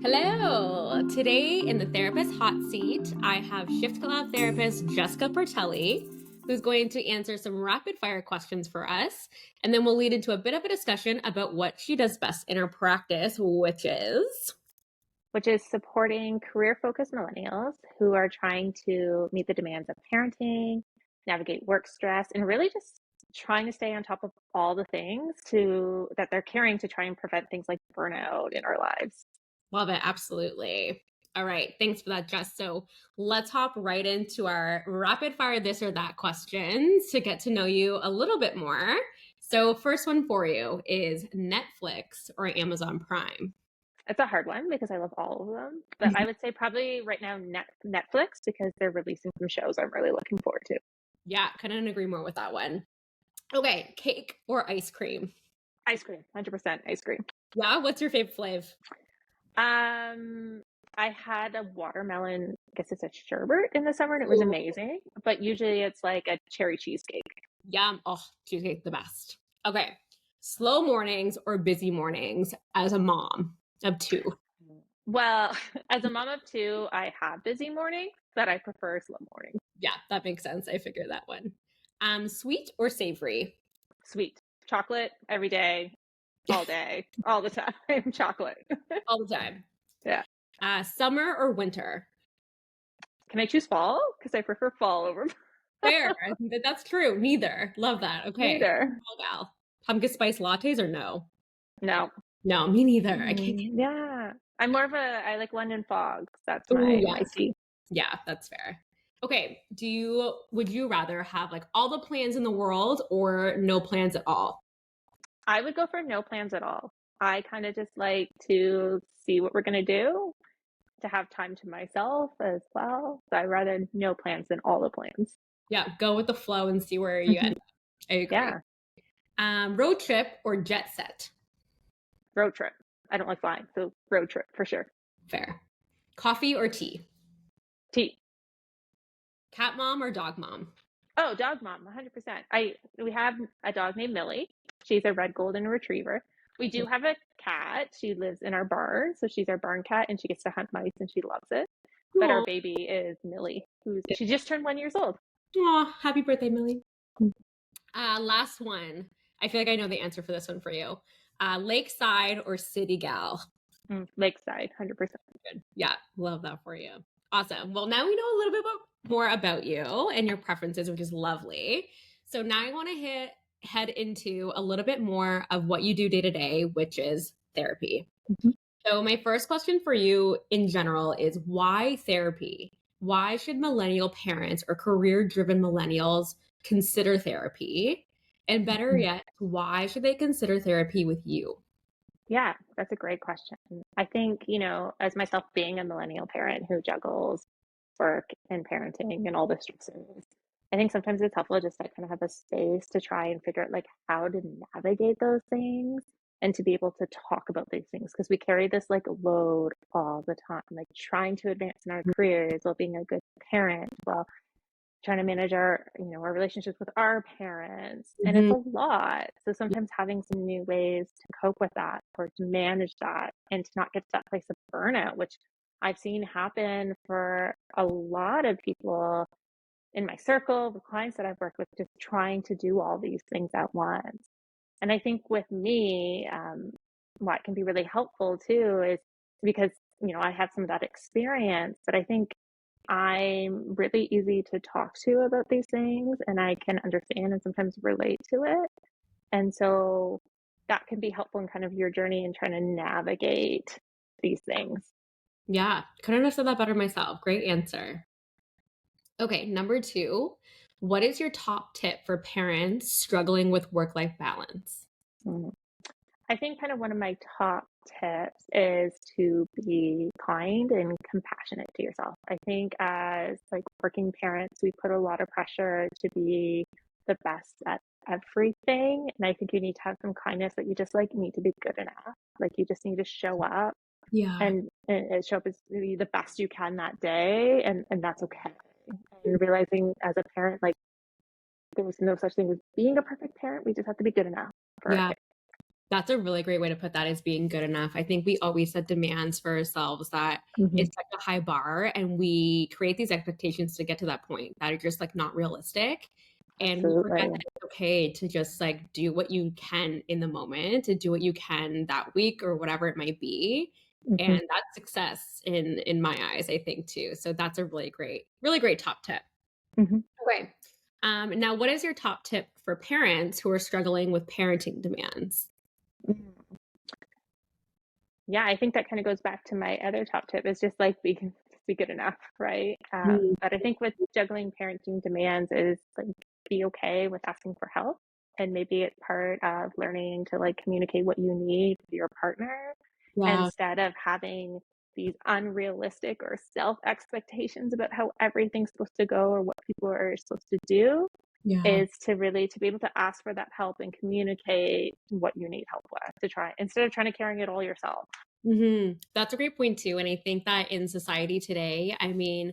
Hello! Today in the therapist hot seat, I have Shift Collab Therapist Jessica Portelli, who's going to answer some rapid fire questions for us. And then we'll lead into a bit of a discussion about what she does best in her practice, which is supporting career-focused millennials who are trying to meet the demands of parenting, navigate work stress, and really just trying to stay on top of all the things that they're carrying to try and prevent things like burnout in our lives. Love it. Absolutely. All right. Thanks for that, Jess. So let's hop right into our rapid fire this or that questions to get to know you a little bit more. So first one for you is Netflix or Amazon Prime? It's a hard one because I love all of them, but I would say probably right now Netflix because they're releasing some shows I'm really looking forward to. Yeah, couldn't agree more with that one. Okay, cake or ice cream? Ice cream, 100% ice cream. Yeah, what's your favorite flavor? I had a watermelon, I guess it's a sherbet in the summer, and it was amazing. But usually it's like a cherry cheesecake. Yum. Oh, cheesecake, the best. Okay, slow mornings or busy mornings as a mom of two? Well, as a mom of two, I have busy mornings, but I prefer slow mornings. Yeah, that makes sense. I figured that one. Sweet or savory? Sweet. Chocolate every day, all day, all the time. Chocolate. All the time. Yeah. Summer or winter? Can I choose fall? Because I prefer fall over. Fair. I think that's true. Neither. Love that. Okay. Neither. Oh, gal. Pumpkin spice lattes or no? No. No, me neither. I can't. Yeah. I'm more of I like London fogs. That's Ooh, my yes. tea. Yeah, that's fair. Okay. Would you rather have like all the plans in the world or no plans at all? I would go for no plans at all. I kind of just like to see what we're going to do, to have time to myself as well. So I'd rather no plans than all the plans. Yeah, go with the flow and see where you end up. I agree. Yeah. Road trip or jet set? Road trip. I don't like flying, so road trip for sure. Fair. Coffee or tea? Tea. Cat mom or dog mom? Oh, dog mom, 100%. We have a dog named Millie. She's a red golden retriever. We do have a cat. She lives in our barn, so she's our barn cat, and she gets to hunt mice, and she loves it. But our baby is Millie, she just turned 1 year old. Aw, happy birthday, Millie. Last one. I feel like I know the answer for this one for you. Lakeside or city gal? Lakeside, 100%. Good. Yeah, love that for you. Awesome. Well, now we know a little bit more about you and your preferences, which is lovely. So now I want to head into a little bit more of what you do day to day, which is therapy. Mm-hmm. So my first question for you in general is why therapy? Why should millennial parents or career-driven millennials consider therapy? And better yet, why should they consider therapy with you? Yeah, that's a great question. I think, as myself being a millennial parent who juggles work and parenting and all the stresses, I think sometimes it's helpful just to kind of have a space to try and figure out like how to navigate those things and to be able to talk about these things because we carry this like load all the time, like trying to advance in our careers while being a good parent, while trying to manage our relationships with our parents, and it's a lot. So sometimes having some new ways to cope with that or to manage that and to not get to that place of burnout, which I've seen happen for a lot of people in my circle, the clients that I've worked with, just trying to do all these things at once. And I think with me, what can be really helpful too is because I have some of that experience, but I think I'm really easy to talk to about these things and I can understand and sometimes relate to it. And so that can be helpful in kind of your journey in trying to navigate these things. Yeah, couldn't have said that better myself. Great answer. Okay, number 2, what is your top tip for parents struggling with work-life balance? I think kind of one of my top tips is to be kind and compassionate to yourself. I think as like working parents, we put a lot of pressure to be the best at everything. And I think you need to have some kindness that you just like need to be good enough. Like you just need to show up and show up as the best you can that day. And that's okay. And realizing as a parent, like there was no such thing as being a perfect parent. We just have to be good enough for our kids. That's a really great way to put that, is being good enough. I think we always set demands for ourselves that Hmm. it's such a high bar, and we create these expectations to get to that point that are just like not realistic. And we forget Absolutely. that it's okay to just like do what you can in the moment, to do what you can that week or whatever it might be. Hmm. And that's success in my eyes, I think too. So that's a really great top tip. Hmm. Okay. Now, what is your top tip for parents who are struggling with parenting demands? Yeah, I think that kind of goes back to my other top tip is just like be good enough, right? Mm, But I think with juggling parenting demands is like be okay with asking for help. And maybe it's part of learning to like communicate what you need with your partner yeah, instead of having these unrealistic or self expectations about how everything's supposed to go or what people are supposed to do, yeah. is to really to be able to ask for that help and communicate what you need help with to try instead of trying to carrying it all yourself. That's a great point too. And I think that in society today, I mean,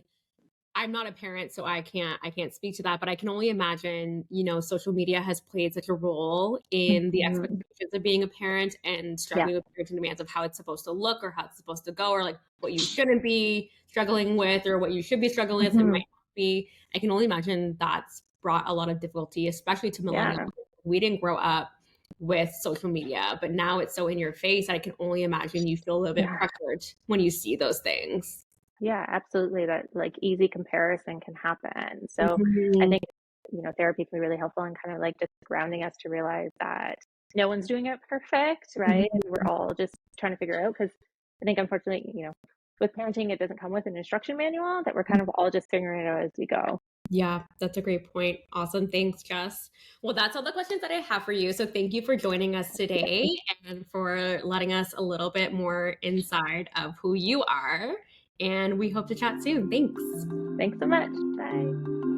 I'm not a parent, so I can't speak to that, but I can only imagine, social media has played such a role in the Mhm. expectations of being a parent and Yeah. struggling with parenting demands of how it's supposed to look or how it's supposed to go, or like what you shouldn't be struggling with or what you should be struggling with and might Mhm. not be. I can only imagine that's brought a lot of difficulty, especially to millennials. Yeah. We didn't grow up with social media, but now it's so in your face. I can only imagine you feel a little bit Yeah. pressured when you see those things. Yeah, absolutely. That like easy comparison can happen. So I Mhm. think, therapy can be really helpful in kind of like just grounding us to realize that no one's doing it perfect, right? And we're all just trying to figure out because I think unfortunately, with parenting, it doesn't come with an instruction manual that we're kind of all just figuring it out as we go. Yeah, that's a great point. Awesome. Thanks, Jess. Well, that's all the questions that I have for you. So thank you for joining us today and for letting us a little bit more inside of who you are. And we hope to chat soon. Thanks. Thanks so much. Bye.